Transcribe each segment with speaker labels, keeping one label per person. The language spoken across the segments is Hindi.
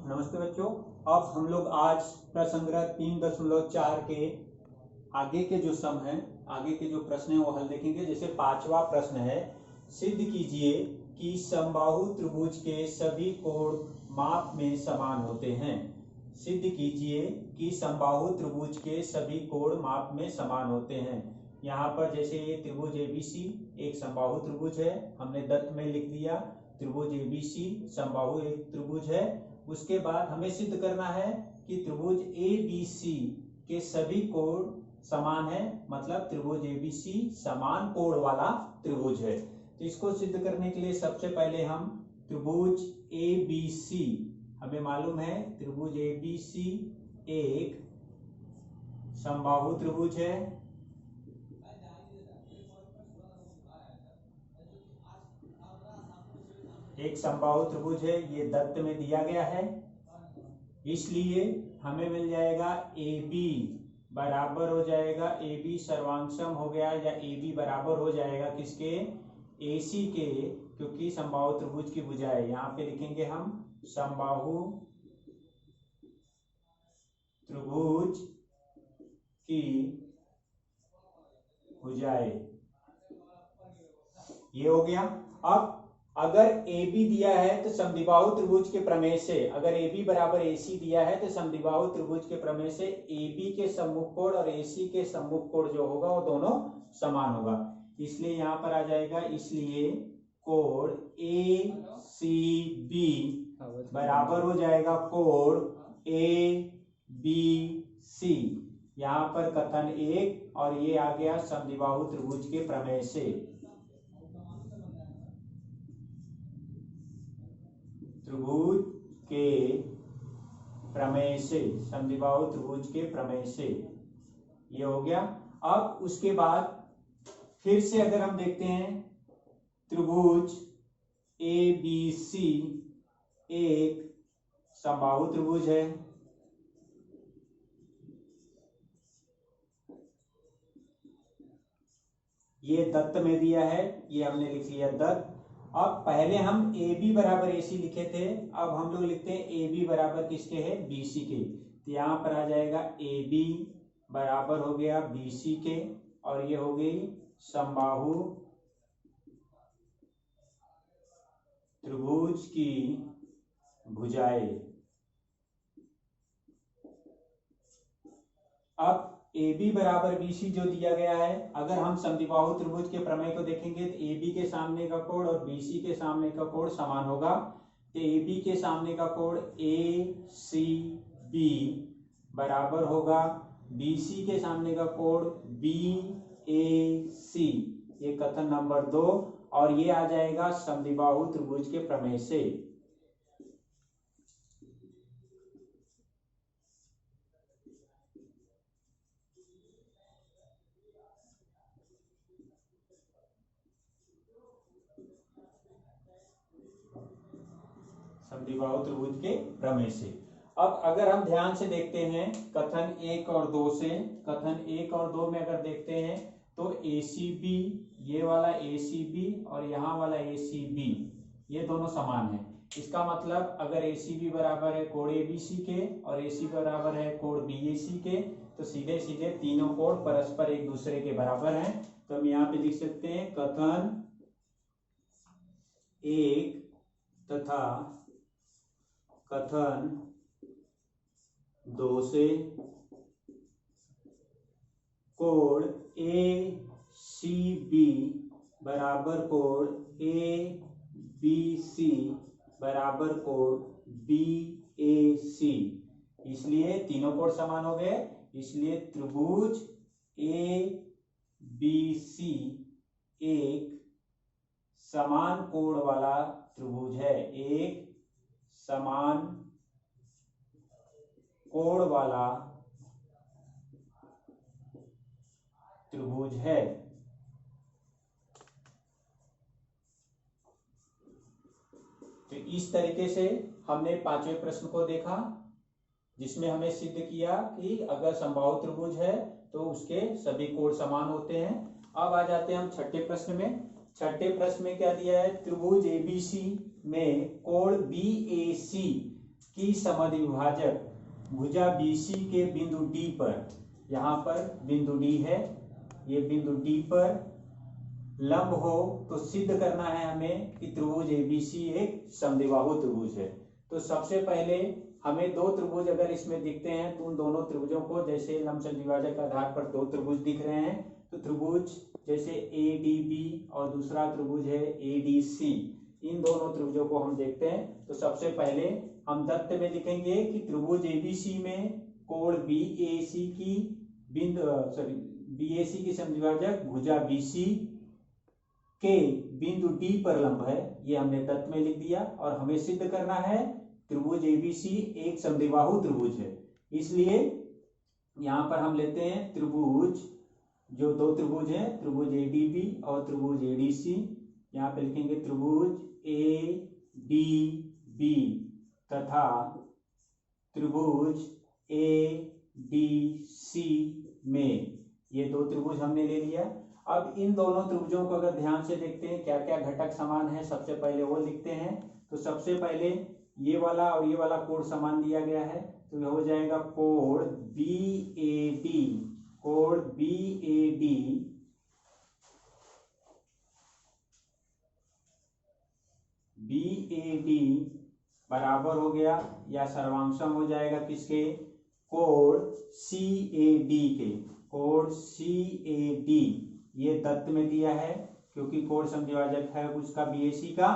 Speaker 1: नमस्ते बच्चों। अब हम लोग आज प्रसंग्रह 3.4 के आगे के जो सम हैं, आगे के जो प्रश्न हैं वो हल देखेंगे। जैसे पांचवा प्रश्न है, सिद्ध कीजिए कि समबाहु त्रिभुज के सभी कोण माप में समान होते हैं। सिद्ध कीजिए कि समबाहु त्रिभुज के सभी कोण माप में समान होते हैं। यहाँ पर जैसे ये त्रिभुज एबीसी एक समबाहु त्रिभुज है, हमने दत्त में लिख दिया त्रिभुज एबीसी समबाहु एक त्रिभुज है। उसके बाद हमें सिद्ध करना है कि त्रिभुज एबीसी के सभी कोण समान है, मतलब त्रिभुज एबीसी समान कोण वाला त्रिभुज है। तो इसको सिद्ध करने के लिए सबसे पहले हम त्रिभुज एबीसी, हमें मालूम है त्रिभुज एबीसी एक समबाहु त्रिभुज है। एक समबाहु त्रिभुज है, ये दत्त में दिया गया है, इसलिए हमें मिल जाएगा ए बी बराबर हो जाएगा, ए बी सर्वांग हो गया या ए बी बराबर हो जाएगा किसके, ए सी के, क्योंकि समबाहु त्रिभुज की भुजाएं यहाँ पे लिखेंगे हम समबाहु त्रिभुज की भुजाएं, ये हो गया। अब अगर ए बी दिया है तो समद्विबाहु त्रिभुज के प्रमेय से, अगर ए बी बराबर ए सी दिया है तो समद्विबाहु त्रिभुज के प्रमेय से ए बी के सम्मुख कोण और ए सी के सम्मुख कोण जो होगा वो दोनों समान होगा, इसलिए यहाँ पर आ जाएगा, इसलिए कोण ए सी बी बराबर हो जाएगा कोण ए बी सी। यहाँ पर कथन एक और ये आ गया समद्विबाहु त्रिभुज के प्रमेय से। त्रिभुज के प्रमेय से, समद्विबाहु त्रिभुज के प्रमेय से, ये हो गया। अब उसके बाद फिर से अगर हम देखते हैं त्रिभुज ए बी सी एक समबाहु त्रिभुज है, ये दत्त में दिया है, ये हमने लिख लिया दत्त। अब पहले हम ए बी बराबर ए सी लिखे थे, अब हम लोग लिखते हैं ए बी बराबर किसके है, बी सी के। तो यहाँ पर आ जाएगा ए बी बराबर हो गया बी सी के, और ये हो गई समबाहु त्रिभुज की भुजाएं। अब ए बी बराबर बी सी जो दिया गया है, अगर हम समद्विबाहु त्रिभुज के प्रमेय को देखेंगे तो ए बी के सामने का कोण और बी सी के सामने का कोण समान होगा। तो ए बी के सामने का कोण ए सी बी बराबर होगा बी सी के सामने का कोण बी ए सी, ये कथन नंबर 2, और ये आ जाएगा समद्विबाहु त्रिभुज के प्रमेय से। समद्विबाहु त्रिभुज के प्रमेय से। अब अगर हम ध्यान से देखते हैं कथन 1 और 2 से, कथन 1 और 2 में अगर देखते हैं तो ए सी बी, ये वाला ए सी बी और यहाँ वाला ए सी बी, ये दोनों समान है। इसका मतलब अगर ए सी बी बराबर है कोण ए बी सी के और ए सी बराबर है कोण बी ए सी के, तो सीधे सीधे तीनों कोण परस्पर एक दूसरे के बराबर हैं। तो हम यहाँ पे लिख सकते हैं कथन 1 तथा कथन 2 से कोण ए सी बी बराबर कोण ए बी सी बराबर कोण बी ए सी, इसलिए तीनों कोण समान हो गए, इसलिए त्रिभुज ए बी सी एक समान कोण वाला त्रिभुज है, एक समान कोण वाला त्रिभुज है। तो इस तरीके से हमने पांचवें प्रश्न को देखा, जिसमें हमें सिद्ध किया कि अगर समबाहु त्रिभुज है तो उसके सभी कोण समान होते हैं। अब आ जाते हैं हम छठे प्रश्न में। छठे प्रश्न में क्या दिया है, त्रिभुज एबीसी में कोण बीएसी की समद्विभाजक भुजा BC के बिंदु D पर, यहाँ पर बिंदु D है, ये बिंदु D पर लंब हो तो सिद्ध करना है हमें कि त्रिभुज ABC एक समद्विबाहु त्रिभुज है। तो सबसे पहले हमें दो त्रिभुज अगर इसमें दिखते हैं तो उन दोनों त्रिभुजों को, जैसे लंबचल के आधार पर दो त्रिभुज दिख रहे हैं, तो त्रिभुज जैसे ADB और दूसरा त्रिभुज है ADC, इन दोनों त्रिभुजों को हम देखते हैं। तो सबसे पहले हम दत्त में लिखेंगे कि त्रिभुज ABC में कोण BAC की समद्विभाजक भुजा BC के बिंदु D पर लंब है, ये हमने तत्व में लिख दिया। और हमें सिद्ध करना है त्रिभुज ABC एक समद्विबाहु त्रिभुज है, इसलिए यहाँ पर हम लेते हैं त्रिभुज, जो दो त्रिभुज हैं, त्रिभुज ADB और त्रिभुज ADC। यहाँ पे लिखेंगे त्रिभुज ADB तथा त्रिभुज ADC में, ये दो त्रिभुज हमने ले लिया। अब इन दोनों त्रिभुजों को अगर ध्यान से देखते हैं क्या क्या घटक समान है, सबसे पहले वो लिखते हैं। तो सबसे पहले ये वाला और ये वाला कोण समान दिया गया है, तो यह हो जाएगा कोण BAD, कोण BAD बराबर हो गया या सर्वांशम हो जाएगा किसके, कोण CAD के, कोण CAD ये दत्त में दिया है क्योंकि कोण समद्विभाजक है उसका BAC का।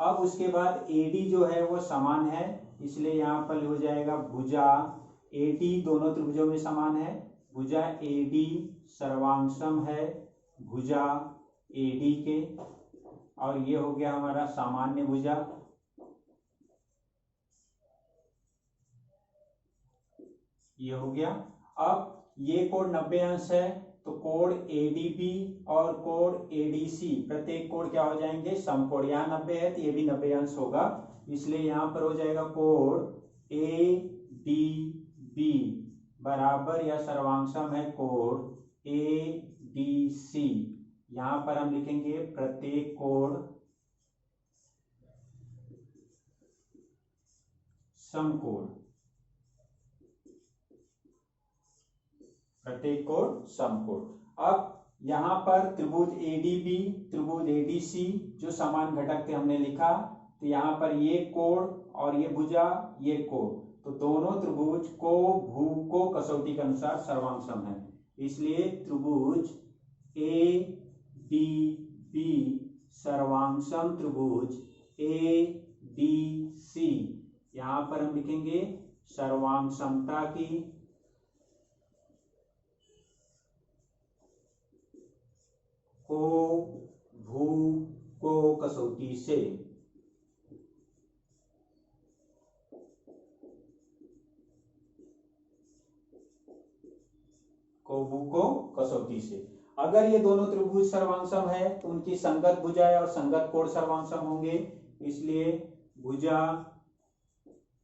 Speaker 1: अब उसके बाद AD जो है वो समान है, इसलिए यहाँ पर हो जाएगा भुजा AD, दोनों त्रिभुजों में समान है, भुजा AD सर्वांशम है भुजा AD के, और ये हो गया हमारा सामान्य भुजा। ये हो गया। अब ये कोण 90 अंश है, तो कोण ADB और कोण ADC प्रत्येक कोण क्या हो जाएंगे, समकोण। यहाँ 90 है तो ये भी 90 अंश होगा, इसलिए यहाँ पर हो जाएगा कोण ADB बराबर या सर्वांशम है कोण ADC। यहाँ पर हम लिखेंगे प्रत्येक कोण समकोण, प्रत्येक कोण समकोण। अब यहाँ पर त्रिभुज ADB त्रिभुज ADC जो समान घटक थे हमने लिखा, तो यहाँ पर ये कोण और ये भुजा ये कोण, तो दोनों त्रिभुज को भू को कसौटी के अनुसार सर्वांशम है, इसलिए त्रिभुज ADB सर्वांशम त्रिभुज ADC। यहाँ पर हम लिखेंगे सर्वांशमता की को भू को कसौटी से, को भू को कसौटी से। अगर ये दोनों त्रिभुज सर्वांशम है तो उनकी संगत भुजाएं और संगत कोण सर्वांशम होंगे, इसलिए भुजा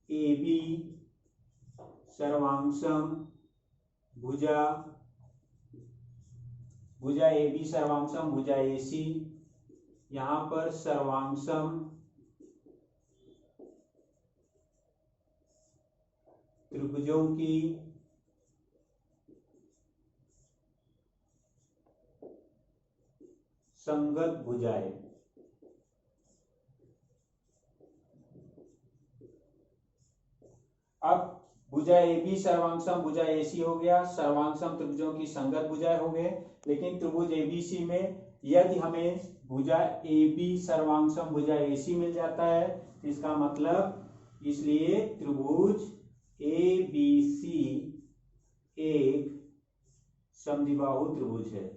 Speaker 1: AB सर्वांशम भुजा AB सर्वांशम भुजा AC। यहाँ पर सर्वांशम त्रिभुजों की संगत भुजाएं। अब भुजा AB सर्वांशम भुजा AC हो गया, सर्वांशम त्रिभुजों की संगत भुजाएं हो गए। लेकिन त्रिभुज ABC में यदि हमें भुजा AB सर्वांशम भुजा AC मिल जाता है तो इसका मतलब, इसलिए त्रिभुज ABC एक समद्विबाहु त्रिभुज है।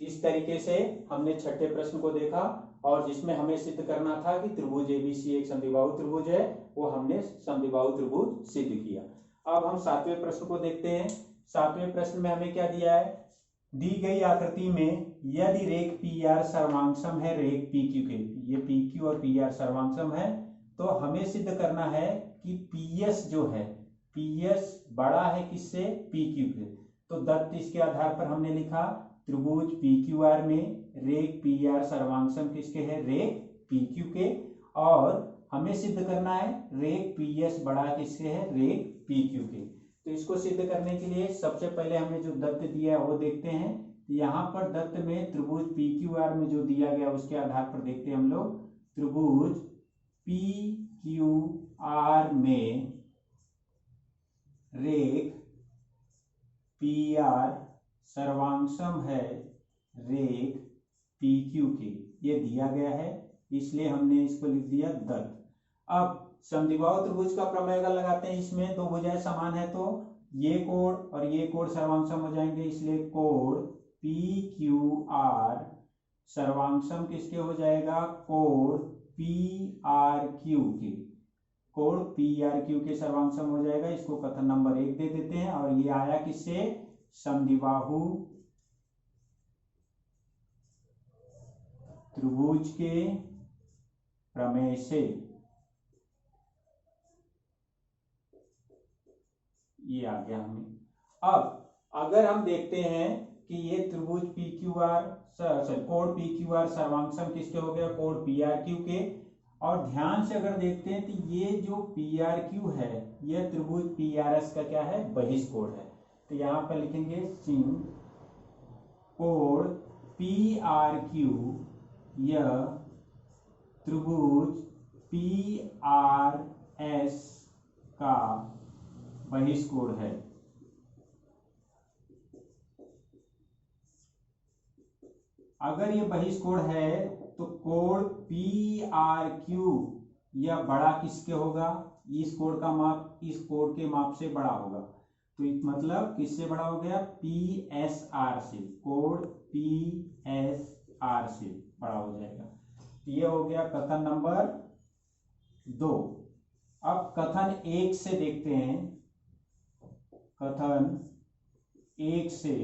Speaker 1: इस तरीके से हमने छठे प्रश्न को देखा, और जिसमें हमें सिद्ध करना था कि त्रिभुज ABC एक समद्विबाहु त्रिभुज है, वो हमने समद्विबाहु त्रिभुज सिद्ध किया। अब हम सातवें प्रश्न को देखते हैं। सातवें प्रश्न में हमें क्या दिया है, दी गई आकृति में यदि रेख PR सर्वांशम है रेख PQ के, ये PQ और PR सर्वांशम है, तो हमें सिद्ध करना है कि PS जो है, PS बड़ा है किससे, PQ के। तो दत्त इसके आधार पर हमने लिखा त्रिभुज PQR में रेख PR सर्वांगसम किसके है, रेख PQ के, और हमें सिद्ध करना है रेख PS बड़ा किसके है, रेख PQ के। तो इसको सिद्ध करने के लिए सबसे पहले हमें जो दत्त दिया है वो देखते हैं। यहाँ पर दत्त में त्रिभुज PQR में जो दिया गया उसके आधार पर देखते हैं हम लोग। त्रिभुज PQR में रेख PR सर्वांगसम है रेख PQ के, ये दिया गया है, इसलिए हमने इसको लिख दिया दत्त। अब समद्विबाहु त्रिभुज का प्रमेय अगर लगाते हैं, इसमें दो भुजाएं समान है तो ये कोण और ये कोण सर्वांगसम हो जाएंगे, इसलिए कोण PQR सर्वांगसम किसके हो जाएगा, कोण PRQ के, कोण PRQ के सर्वांगसम हो जाएगा। इसको कथन नंबर 1 दे देते हैं, और ये आया किससे, समद्विबाहु त्रिभुज के प्रमेय से। ये आ गया हमें। अब अगर हम देखते हैं कि ये त्रिभुज कोण PQR सर्वांगसम किसके हो गया, कोण PRQ के, और ध्यान से अगर देखते हैं तो ये जो PRQ है ये त्रिभुज PRS का क्या है, बहिष्कोण है। तो यहाँ पर लिखेंगे चिन्ह कोण PRQ यह त्रिभुज PRS का बहिष्कोण है। अगर ये बहिष्कोण है तो कोण PRQ यह बड़ा किसके होगा, इस कोण का माप इस कोण के माप से बड़ा होगा। तो मतलब किससे बड़ा हो गया, PSR से, कोण PSR से बड़ा हो जाएगा। तो ये हो गया कथन नंबर 2। अब कथन 1 से देखते हैं। कथन 1 से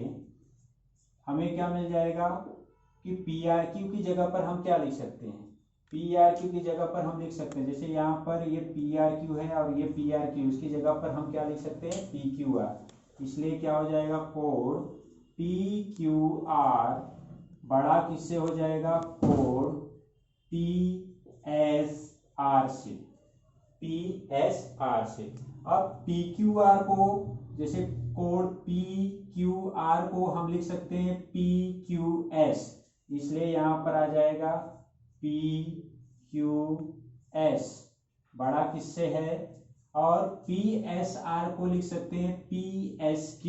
Speaker 1: हमें क्या मिल जाएगा कि PRQ की जगह पर हम क्या लिख सकते हैं, PRQ की जगह पर हम लिख सकते हैं, जैसे यहाँ पर ये PRQ है और ये PRQ, इसकी जगह पर हम क्या लिख सकते हैं, PQR। इसलिए क्या हो जाएगा, कोण PQR बड़ा किससे हो जाएगा, कोण PSR से, PSR से। अब PQR को, जैसे कोण PQR को हम लिख सकते हैं PQS, इसलिए यहां पर आ जाएगा PQS बड़ा किससे है, और PSR को लिख सकते हैं PSQ,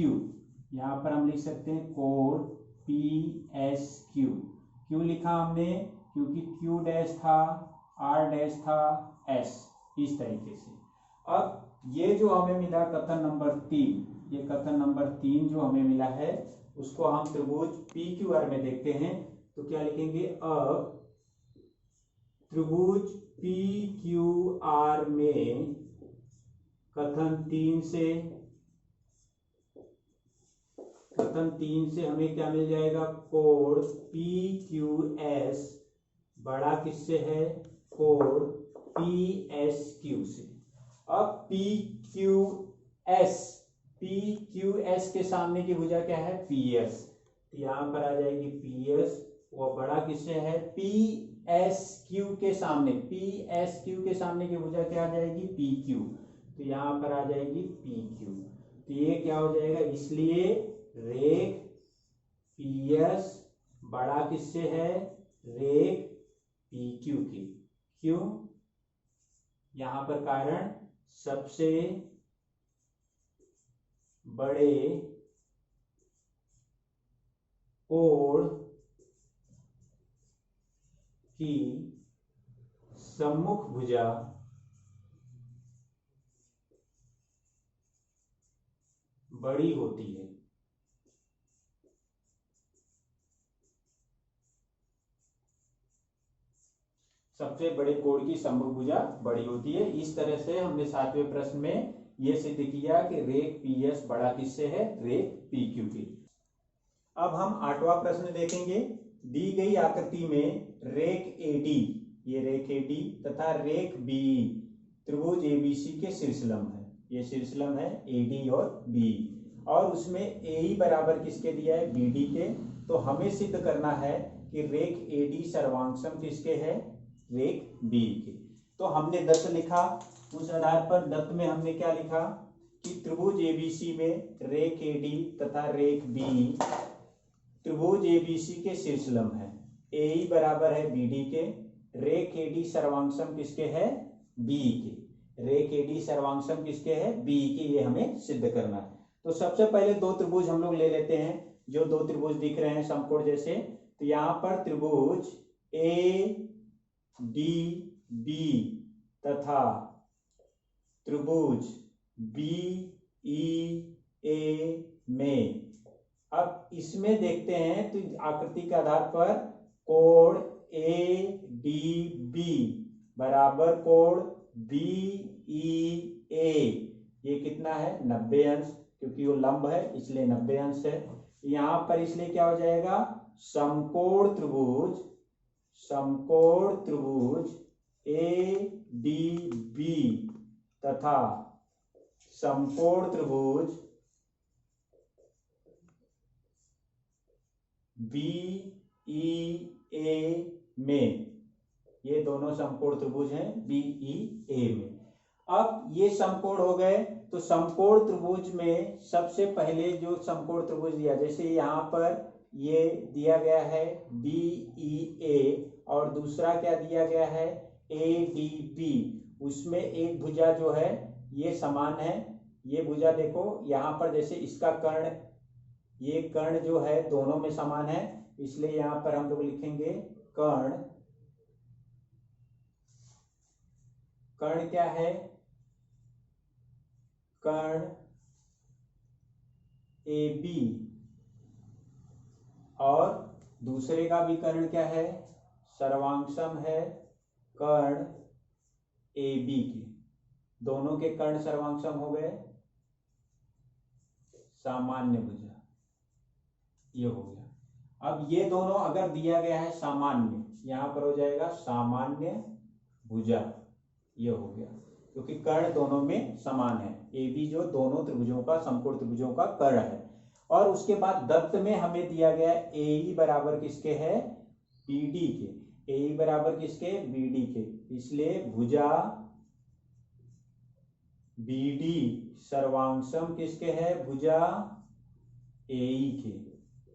Speaker 1: यहां पर हम लिख सकते हैं कोण PSQ। क्यों लिखा हमने, क्योंकि Q डैश था, R डैश था, S, इस तरीके से। अब ये जो हमें मिला कथन नंबर 3, ये कथन नंबर 3 जो हमें मिला है उसको हम त्रिभुज PQR में देखते हैं। तो क्या लिखेंगे, अब त्रिभुज PQR में कथन 3 से हमें क्या मिल जाएगा, कोण PQS बड़ा किससे है, कोण PSQ से। अब PQS के सामने की भुजा क्या है, PS, तो यहां पर आ जाएगी PS, वो बड़ा किससे है, PSQ के सामने, PSQ के सामने की भुजा क्या आ जाएगी, PQ, तो यहां पर आ जाएगी PQ। तो ये क्या हो जाएगा, इसलिए रेख PS बड़ा किससे है, रेख PQ की। क्यों, यहां पर कारण सबसे बड़े कोण की सम्मुख भुजा बड़ी होती है। सबसे बड़े कोण की सम्मुख भुजा बड़ी होती है। इस तरह से हमने 7वें प्रश्न में यह सिद्ध किया कि रेख PS बड़ा किससे है, रेख PQ की। अब हम 8वां प्रश्न देखेंगे। दी गई आकृति में रेख AD, ये रेख AD तथा रेख BE त्रिभुज ABC के शीर्षलंब है। ये शीर्षलंब है AD और BE, और उसमें AE बराबर किसके दिया है, BD के, तो हमें सिद्ध करना है कि रेख AD सर्वांगसम किसके है, रेख B के। तो हमने दत्त लिखा, उस आधार पर दत्त में हमने क्या लिखा कि त्रिभुज ABC में रेख AD तथा रेख B त्रिभुज ABC के शीर्षलंब है। AE बराबर है BD के, रेख AD सर्वांगसम किसके है, B के। रेख AD सर्वांगसम किसके है, B के। ये हमें सिद्ध करना है। तो सबसे पहले दो त्रिभुज हम लोग ले लेते हैं, जो दो त्रिभुज दिख रहे हैं समकोण जैसे। तो यहाँ पर त्रिभुज ADB तथा त्रिभुज BEA में, अब इसमें देखते हैं तो आकृति के आधार पर कोण ADB बराबर कोण BEA, ये कितना है 90 अंश, क्योंकि वो लंब है इसलिए 90 अंश है। यहाँ पर इसलिए क्या हो जाएगा, समकोण त्रिभुज ADB तथा समकोण त्रिभुज BEA में, ये दोनों समकोण त्रिभुज हैं BEA में। अब ये समकोण हो गए, तो समकोण त्रिभुज में सबसे पहले जो समकोण त्रिभुज दिया, जैसे यहाँ पर ये दिया गया है BEA और दूसरा क्या दिया गया है ADB, उसमें एक भुजा जो है ये समान है। ये भुजा देखो यहाँ पर जैसे इसका कर्ण, ये कर्ण जो है दोनों में समान है, इसलिए यहाँ पर हम लोग लिखेंगे कर्ण क्या है, कर्ण AB, और दूसरे का भी कर्ण क्या है, सर्वांगसम है कर्ण AB के। दोनों के कर्ण सर्वांगसम हो गए, सामान्य भुजा, ये हो गया। अब ये दोनों अगर दिया गया है सामान्य, यहां पर हो जाएगा सामान्य भुजा, ये हो गया, क्योंकि कर्ण दोनों में समान है। AB जो दोनों त्रिभुजों का, समकोण त्रिभुजों का कर्ण है। और उसके बाद दत्त में हमें दिया गया AE बराबर किसके है, BD के। AE बराबर किसके, BD के, इसलिए भुजा BD सर्वांगसम किसके है, भुजा AE के,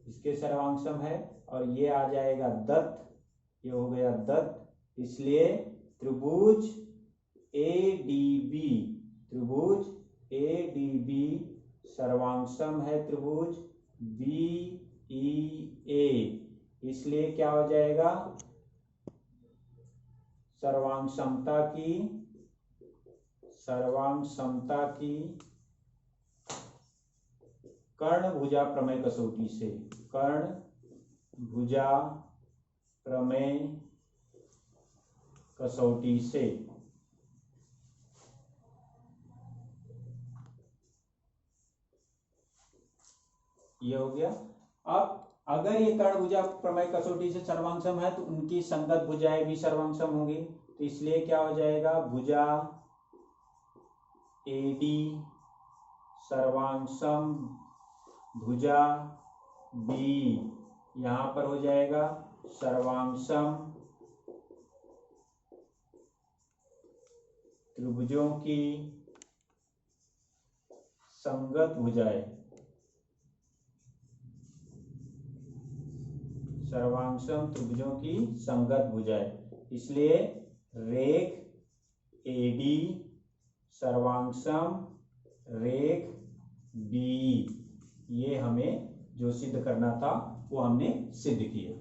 Speaker 1: इसके सर्वांगसम है। और ये आ जाएगा दत्त, ये हो गया दत्त, इसलिए त्रिभुज ADB सर्वांगसम है त्रिभुज BEA, इसलिए क्या हो जाएगा, सर्वांगसमता की कर्ण भुजा प्रमेय कसौटी से, कर्ण भुजा प्रमेय कसौटी से ये हो गया। अब अगर ये कर्ण भुजा प्रमेय कसौटी से सर्वांगसम है तो उनकी संगत भुजाएं भी सर्वांगसम होंगी, तो इसलिए क्या हो जाएगा, भुजा AD सर्वांगसम भुजा B, यहां पर हो जाएगा सर्वांगसम त्रिभुजों की संगत भुजाएं, सर्वांगसम त्रिभुजों की संगत भुजाएं, इसलिए रेख AD सर्वांगसम रेख BE, ये हमें जो सिद्ध करना था वो हमने सिद्ध किया।